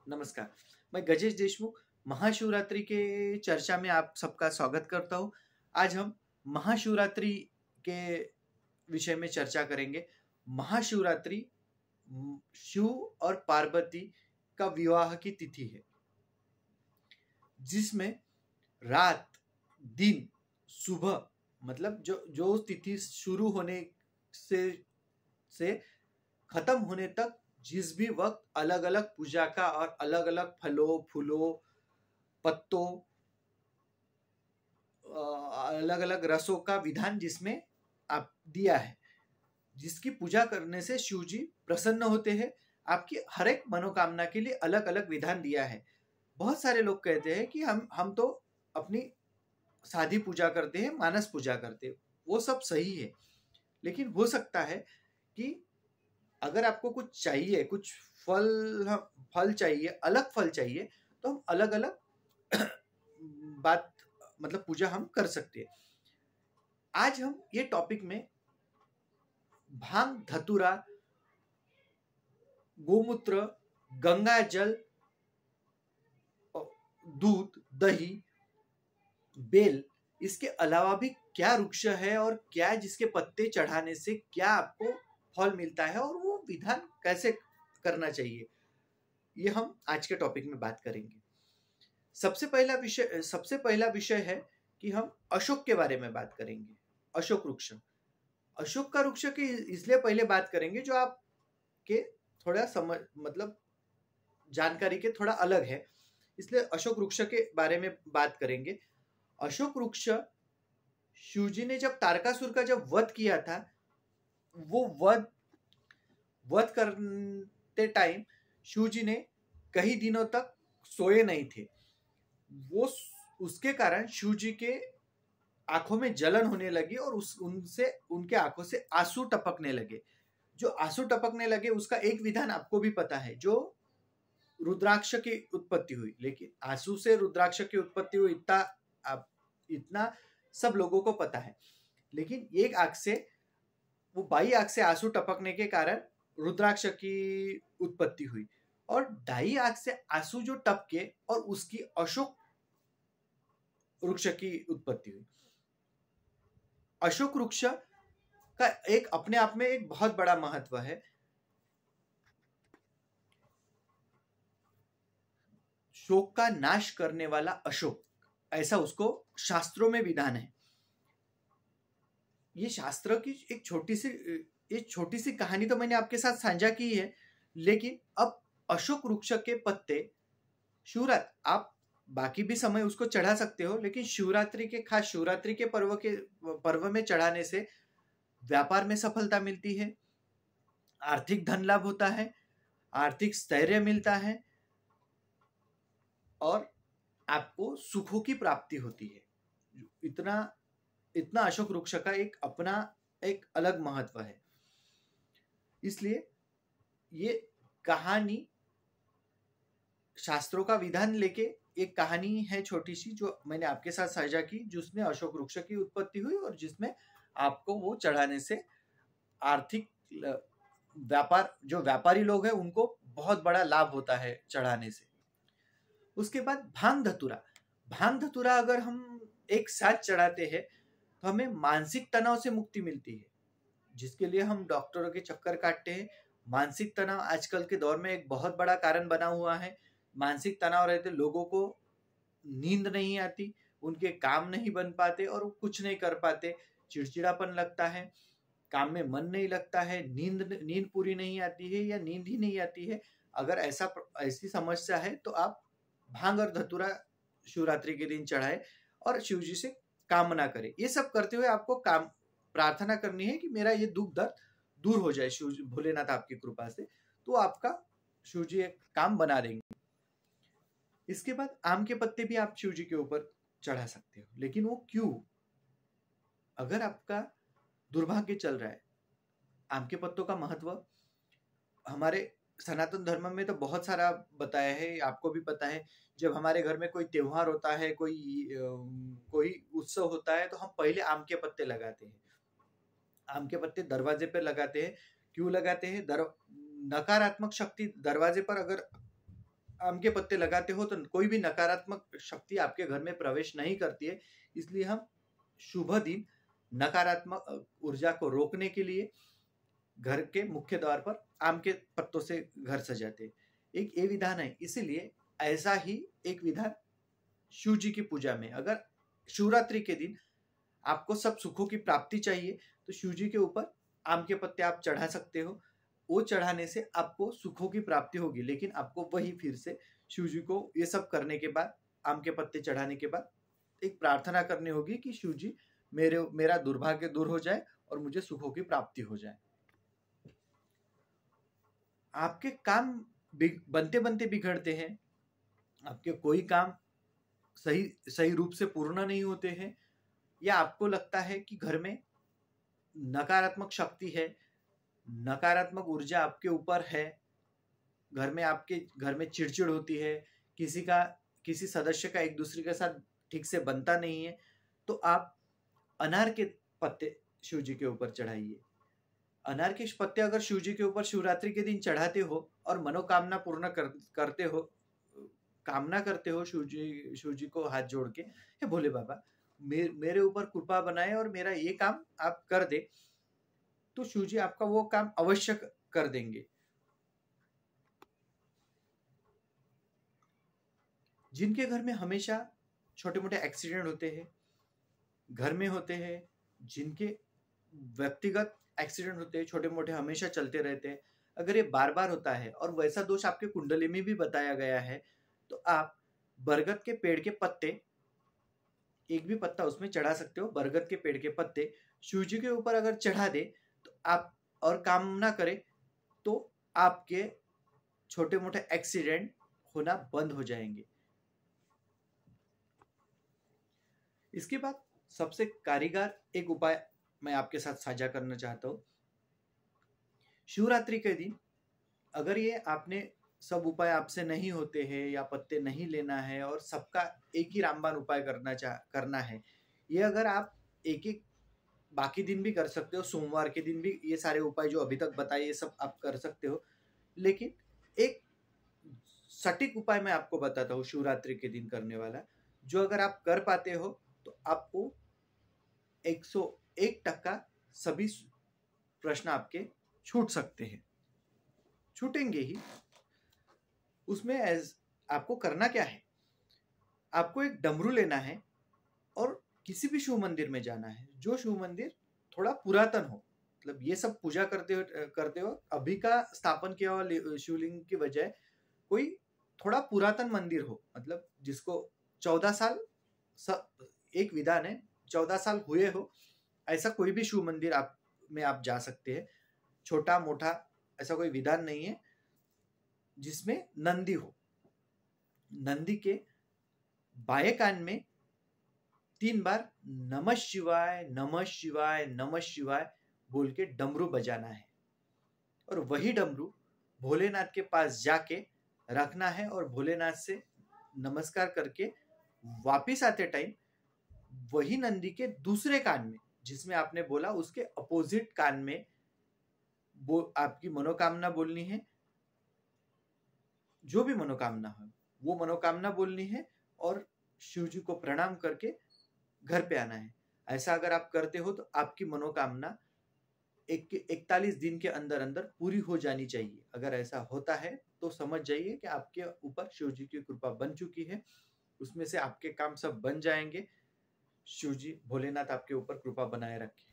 नमस्कार। मैं गजेश देशमुख महाशिवरात्रि के चर्चा में आप सबका स्वागत करता हूँ। आज हम महाशिवरात्रि के विषय में चर्चा करेंगे। महाशिवरात्रि शिव और पार्वती का विवाह की तिथि है, जिसमें रात दिन सुबह मतलब जो तिथि शुरू होने से खत्म होने तक जिस भी वक्त अलग अलग पूजा का और अलग अलग फलों फूलों पत्तों अलग अलग रसों का विधान जिसमें आप दिया है, जिसकी पूजा करने से शिव जी प्रसन्न होते हैं। आपकी हर एक मनोकामना के लिए अलग अलग विधान दिया है। बहुत सारे लोग कहते हैं कि हम तो अपनी सादी पूजा करते हैं, मानस पूजा करते हैं। वो सब सही है, लेकिन हो सकता है कि अगर आपको कुछ चाहिए, कुछ फल चाहिए, अलग फल चाहिए, तो हम अलग अलग बात मतलब पूजा हम कर सकते हैं। आज हम ये टॉपिक में भांग धतूरा, गोमूत्र, गंगा जल, दूध, दही, बेल, इसके अलावा भी क्या वृक्ष है और क्या जिसके पत्ते चढ़ाने से क्या आपको फल मिलता है और वो विधान कैसे करना चाहिए, ये हम आज के टॉपिक में बात करेंगे। सबसे पहला विषय है कि हम अशोक के बारे में बात करेंगे। अशोक वृक्ष, अशोक का वृक्ष की इसलिए पहले बात करेंगे जो आपके थोड़ा समझ मतलब जानकारी के थोड़ा अलग है, इसलिए अशोक वृक्ष के बारे में बात करेंगे। अशोक वृक्ष शिवजी ने जब तारकासुर का जब वध किया था, वो वध करते टाइम शिवजी ने कई दिनों तक सोए नहीं थे। वो उसके कारण शिवजी के आंखों में जलन होने लगी और उनके आंखों से आंसू टपकने लगे। जो आंसू टपकने लगे उसका एक विधान आपको भी पता है, जो रुद्राक्ष की उत्पत्ति हुई। लेकिन आंसू से रुद्राक्ष की उत्पत्ति हुई इतना सब लोगों को पता है, लेकिन एक आंख से वो बाई आंख से आंसू टपकने के कारण रुद्राक्ष की उत्पत्ति हुई और दाई आंख से आंसू जो टपके और उसकी अशोक वृक्ष की उत्पत्ति हुई। अशोक वृक्ष का एक अपने आप में एक बहुत बड़ा महत्व है। शोक का नाश करने वाला अशोक, ऐसा उसको शास्त्रों में विधान है। ये शास्त्र की एक छोटी सी कहानी तो मैंने आपके साथ साझा की है, लेकिन अब अशोक वृक्ष के पत्ते आप बाकी भी समय उसको चढ़ा सकते हो, लेकिन खास शिवरात्रि के पर्व में चढ़ाने से व्यापार में सफलता मिलती है, आर्थिक धन लाभ होता है, आर्थिक स्थैर्य मिलता है और आपको सुखों की प्राप्ति होती है। इतना अशोक वृक्ष का अपना एक अलग महत्व है। इसलिए ये कहानी शास्त्रों का विधान लेके एक कहानी है छोटी सी, जो मैंने आपके साथ साझा की, जिसमें अशोक वृक्ष की उत्पत्ति हुई और जिसमें आपको वो चढ़ाने से आर्थिक व्यापार, जो व्यापारी लोग हैं उनको बहुत बड़ा लाभ होता है चढ़ाने से। उसके बाद भांग धतूरा अगर हम एक साथ चढ़ाते हैं तो हमें मानसिक तनाव से मुक्ति मिलती है, जिसके लिए हम डॉक्टरों के चक्कर काटते हैं। मानसिक तनाव आजकल के दौर में एक बहुत बड़ा कारण बना हुआ है। मानसिक तनाव रहते लोगों को नींद नहीं आती, उनके काम नहीं बन पाते और वो कुछ नहीं कर पाते, चिड़चिड़ापन लगता है, काम में मन नहीं लगता है, नींद पूरी नहीं आती है या नींद ही नहीं आती है। अगर ऐसी समस्या है तो आप भांग और धतूरा शिवरात्रि के दिन चढ़ाए और शिव जी से कामना करें। ये सब करते हुए आपको प्रार्थना करनी है कि मेरा ये दुख दर्द दूर हो जाए शिव भोलेनाथ आपकी कृपा से, तो आपका शिव जी एक काम बना देंगे। इसके बाद आम के पत्ते भी आप शिव जी के ऊपर चढ़ा सकते हो, लेकिन वो क्यों? अगर आपका दुर्भाग्य चल रहा है, आम के पत्तों का महत्व हमारे सनातन धर्म में तो बहुत सारा बताया है, आपको भी पता है। जब हमारे घर में कोई त्योहार होता है, कोई उत्सव होता है, तो हम पहले आम के पत्ते लगाते हैं। आम के पत्ते दरवाजे पर लगाते हैं। क्यों लगाते हैं? नकारात्मक शक्ति दरवाजे पर अगर आम के पत्ते लगाते हो तो कोई भी नकारात्मक शक्ति आपके घर में प्रवेश नहीं करती है। इसलिए हम शुभ दिन नकारात्मक ऊर्जा को रोकने के लिए घर के मुख्य द्वार पर आम के पत्तों से घर सजाते हैं। एक ये विधान है। इसीलिए ऐसा ही एक विधान शिव जी की पूजा में, अगर शिवरात्रि के दिन आपको सब सुखों की प्राप्ति चाहिए तो शिव जी के ऊपर आम के पत्ते आप चढ़ा सकते हो। वो चढ़ाने से आपको सुखों की प्राप्ति होगी, लेकिन आपको वही फिर से शिव जी को ये सब करने के बाद, आम के पत्ते चढ़ाने के बाद एक प्रार्थना करनी होगी कि शिव जी मेरा दुर्भाग्य दूर हो जाए और मुझे सुखों की प्राप्ति हो जाए। आपके काम बनते बनते बिगड़ते हैं, आपके कोई काम सही रूप से पूर्ण नहीं होते हैं, या आपको लगता है कि घर में नकारात्मक शक्ति है, नकारात्मक ऊर्जा आपके ऊपर है, आपके घर में चिड़चिड़ होती है, किसी सदस्य का एक दूसरे के साथ ठीक से बनता नहीं है, तो आप अनार के पत्ते शिव जी के ऊपर चढ़ाइए। अनार के पत्ते अगर शिव जी के ऊपर शिवरात्रि के दिन चढ़ाते हो और मनोकामना पूर्ण करते हो, कामना करते हो शिव जी को हाथ जोड़ के, हे भोले बाबा मेरे ऊपर कृपा बनाए और मेरा ये काम आप कर दे, तो शिव जी आपका वो काम अवश्य कर देंगे। जिनके घर में हमेशा छोटे मोटे एक्सीडेंट होते हैं, घर में होते हैं, जिनके व्यक्तिगत एक्सीडेंट होते हैं, छोटे मोटे हमेशा चलते रहते हैं, अगर ये बार बार होता है और वैसा दोष आपके कुंडली में भी बताया गया है, तो आप बरगद के पेड़ के पत्ते, एक भी पत्ता उसमें चढ़ा सकते हो। बरगद के पेड़ के पत्ते शिव जी के ऊपर अगर चढ़ा दे तो आप और कामना करें तो आपके छोटे मोटे एक्सीडेंट होना बंद हो जाएंगे। इसके बाद सबसे कारीगर एक उपाय मैं आपके साथ साझा करना चाहता हूं। शिवरात्रि के दिन अगर ये आपने सब उपाय आपसे नहीं होते हैं या पत्ते नहीं लेना है और सबका एक ही रामबाण उपाय करना है, ये अगर आप एक बाकी दिन भी कर सकते हो, सोमवार के दिन भी ये सारे उपाय जो अभी तक बताए ये सब आप कर सकते हो, लेकिन एक सटीक उपाय मैं आपको बताता हूँ शिवरात्रि के दिन करने वाला, जो अगर आप कर पाते हो तो आपको 101% सभी प्रश्न आपके छूट सकते हैं, छूटेंगे ही। उसमें आपको करना क्या है, आपको एक डमरू लेना है और किसी भी शिव मंदिर में जाना है, जो शिव मंदिर थोड़ा पुरातन हो, मतलब ये सब पूजा करते हो अभी का स्थापन किया हुआ शिवलिंग की बजाय कोई थोड़ा पुरातन मंदिर हो, मतलब जिसको 14 साल, एक विधान है 14 साल हुए हो, ऐसा कोई भी शिव मंदिर आप जा सकते हैं। छोटा मोटा ऐसा कोई विधान नहीं है। जिसमें नंदी हो, नंदी के बाएं कान में 3 बार नमः शिवाय नमः शिवाय नमः शिवाय बोल के डमरू बजाना है, और वही डमरू भोलेनाथ के पास जाके रखना है और भोलेनाथ से नमस्कार करके वापिस आते टाइम वही नंदी के दूसरे कान में, जिसमें आपने बोला उसके अपोजिट कान में आपकी मनोकामना बोलनी है। जो भी मनोकामना हो वो मनोकामना बोलनी है और शिव जी को प्रणाम करके घर पे आना है। ऐसा अगर आप करते हो तो आपकी मनोकामना 41 दिन के अंदर अंदर पूरी हो जानी चाहिए। अगर ऐसा होता है तो समझ जाइए कि आपके ऊपर शिव जी की कृपा बन चुकी है, उसमें से आपके काम सब बन जाएंगे। शिव जी भोलेनाथ आपके ऊपर कृपा बनाए रखे।